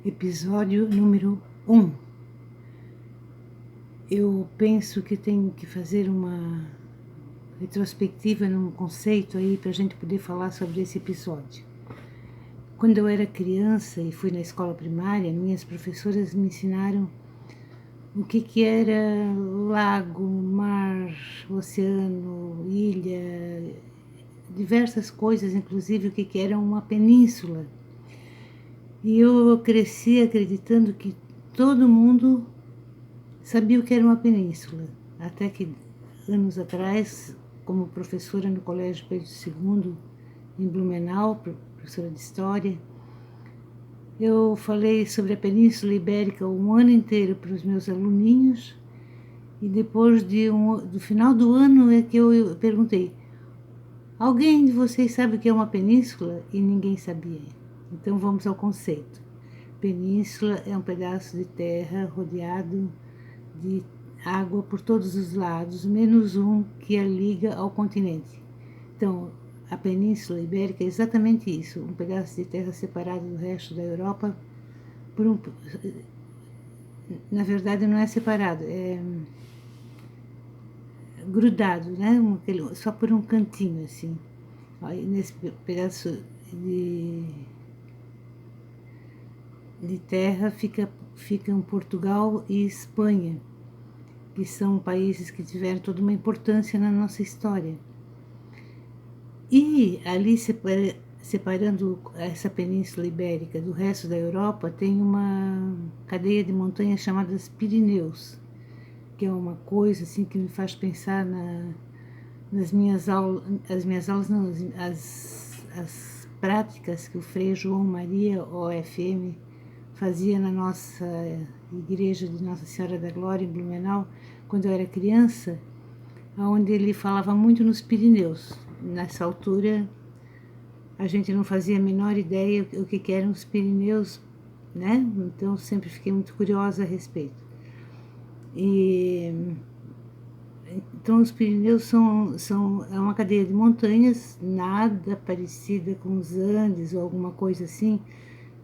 Episódio número 1. Eu penso que tenho que fazer uma retrospectiva num conceito aí para a gente poder falar sobre esse episódio. Quando eu era criança e fui na escola primária, minhas professoras me ensinaram o que era lago, mar, oceano, ilha, diversas coisas, inclusive o que era uma península. E eu cresci acreditando que todo mundo sabia o que era uma península, até que anos atrás, como professora no Colégio Pedro II, em Blumenau, professora de História, eu falei sobre a Península Ibérica um ano inteiro para os meus aluninhos, e depois do final do ano é que eu perguntei: alguém de vocês sabe o que é uma península? E ninguém sabia. Então vamos ao conceito. Península é um pedaço de terra rodeado de água por todos os lados, menos um que a liga ao continente. Então, a Península Ibérica é exatamente isso, um pedaço de terra separado do resto da Europa por um... Na verdade, não é separado, é grudado, né? Só por um cantinho, assim. Aí, nesse pedaço de terra ficam Portugal e Espanha, que são países que tiveram toda uma importância na nossa história. E ali, separando essa Península Ibérica do resto da Europa, tem uma cadeia de montanhas chamadas Pirineus, que é uma coisa assim que me faz pensar nas minhas aulas, não, as práticas que o Frei João Maria, OFM, fazia na nossa igreja de Nossa Senhora da Glória, em Blumenau, quando eu era criança, onde ele falava muito nos Pirineus. Nessa altura, a gente não fazia a menor ideia o que eram os Pirineus, né? Então, sempre fiquei muito curiosa a respeito. Então, os Pirineus é uma cadeia de montanhas, nada parecida com os Andes ou alguma coisa assim.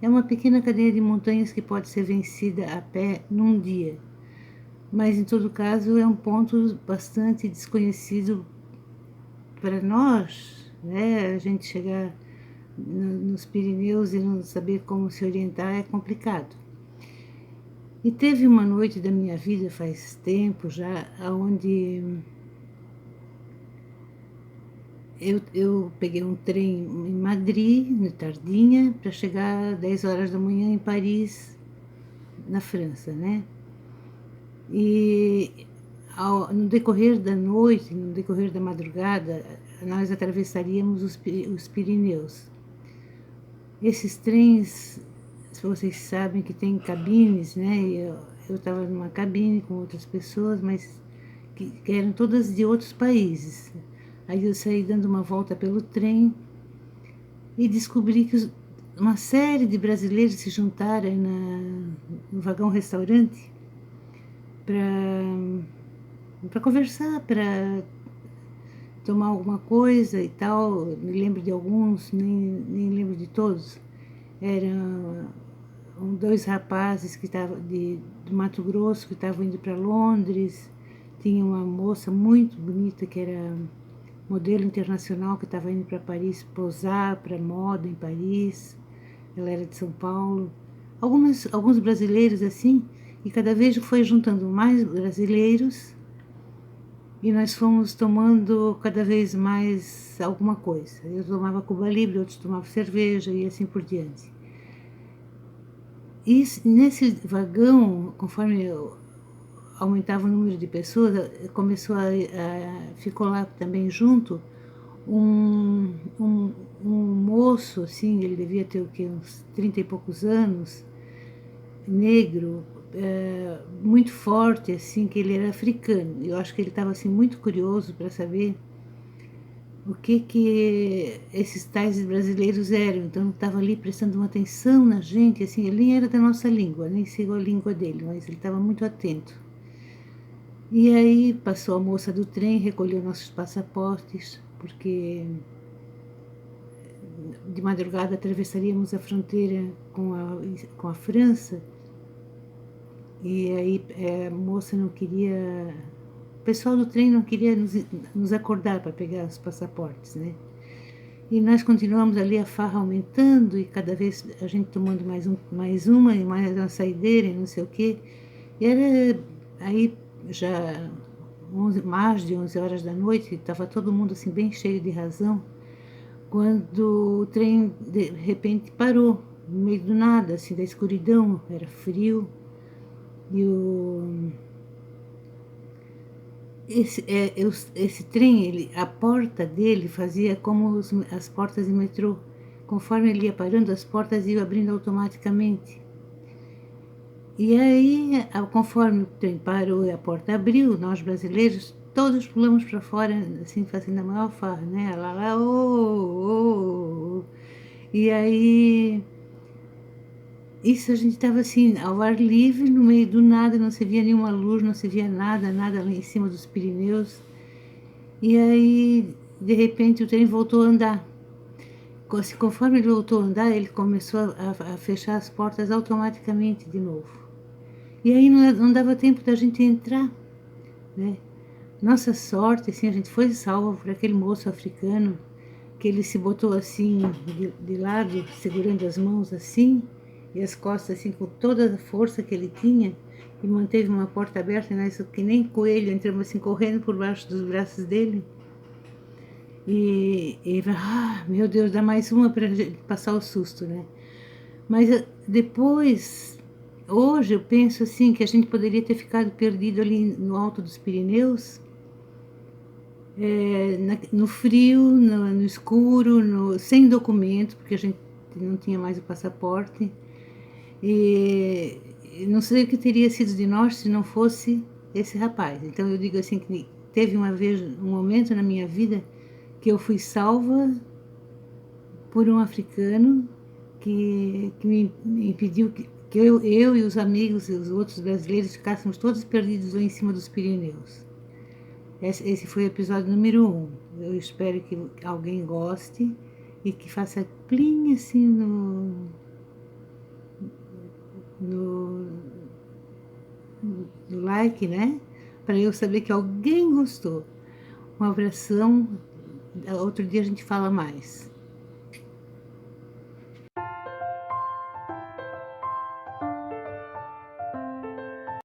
É uma pequena cadeia de montanhas que pode ser vencida a pé num dia. Mas, em todo caso, é um ponto bastante desconhecido para nós, né? A gente chegar nos Pirineus e não saber como se orientar é complicado. E teve uma noite da minha vida, faz tempo já, onde eu peguei um trem em Madrid, na tardinha, para chegar às 10 horas da manhã em Paris, na França, né? E no decorrer da noite, no decorrer da madrugada, nós atravessaríamos os Pirineus. Esses trens, se vocês sabem que tem cabines, né? Eu estava numa cabine com outras pessoas, mas que eram todas de outros países. Aí eu saí dando uma volta pelo trem e descobri que uma série de brasileiros se juntaram no vagão restaurante para conversar, para tomar alguma coisa e tal. Me lembro de alguns, nem lembro de todos. Eram dois rapazes que estavam do Mato Grosso, que estavam indo para Londres. Tinha uma moça muito bonita que era modelo internacional, que estava indo para Paris posar para moda em Paris. Ela era de São Paulo. Alguns brasileiros assim, e cada vez foi juntando mais brasileiros e nós fomos tomando cada vez mais alguma coisa. Eu tomava Cuba Libre, outros tomavam cerveja e assim por diante. E nesse vagão, conforme aumentava o número de pessoas, ficou lá também junto um moço, assim, ele devia ter uns 30 e poucos anos, negro, muito forte, assim, que ele era africano. Eu acho que ele estava assim muito curioso para saber o que esses tais brasileiros eram. Então estava ali prestando uma atenção na gente, assim, ele nem era da nossa língua, nem sigo a língua dele, mas ele estava muito atento. E aí passou a moça do trem, recolheu nossos passaportes, porque de madrugada atravessaríamos a fronteira com a França, e aí a moça não queria, o pessoal do trem não queria nos acordar para pegar os passaportes, né? E nós continuamos ali, a farra aumentando, e cada vez a gente tomando mais uma e mais uma saideira e não sei o quê. E era aí já mais de 11 horas da noite, estava todo mundo assim bem cheio de razão, quando o trem de repente parou, no meio do nada, assim, da escuridão, era frio, e esse trem, a porta dele fazia como as portas de metrô. Conforme ele ia parando, as portas iam abrindo automaticamente. E aí, conforme o trem parou e a porta abriu, nós brasileiros todos pulamos para fora, assim, fazendo a maior farra, né? Lá, lá, ô, ô, ô. E aí, isso a gente estava assim, ao ar livre, no meio do nada, não se via nenhuma luz, não se via nada, nada lá em cima dos Pirineus. E aí, de repente, o trem voltou a andar. Conforme ele voltou a andar, ele começou a fechar as portas automaticamente de novo. E aí não dava tempo da gente entrar, né? Nossa sorte, assim, a gente foi salva por aquele moço africano, que ele se botou assim, de lado, segurando as mãos assim, e as costas assim, com toda a força que ele tinha, e manteve uma porta aberta, né? Isso que nem coelho, entramos assim, correndo por baixo dos braços dele. E meu Deus, dá mais uma para passar o susto, né? Mas depois, hoje eu penso assim, que a gente poderia ter ficado perdido ali no alto dos Pirineus, no frio, no escuro, sem documento, porque a gente não tinha mais o passaporte. E não sei o que teria sido de nós se não fosse esse rapaz. Então eu digo assim, que teve uma vez, um momento na minha vida que eu fui salva por um africano que me impediu que eu e os amigos e os outros brasileiros ficássemos todos perdidos lá em cima dos Pirineus. Esse foi o episódio número 1. Eu espero que alguém goste e que faça plim assim no like, né? Para eu saber que alguém gostou. Um abração. Outro dia a gente fala mais.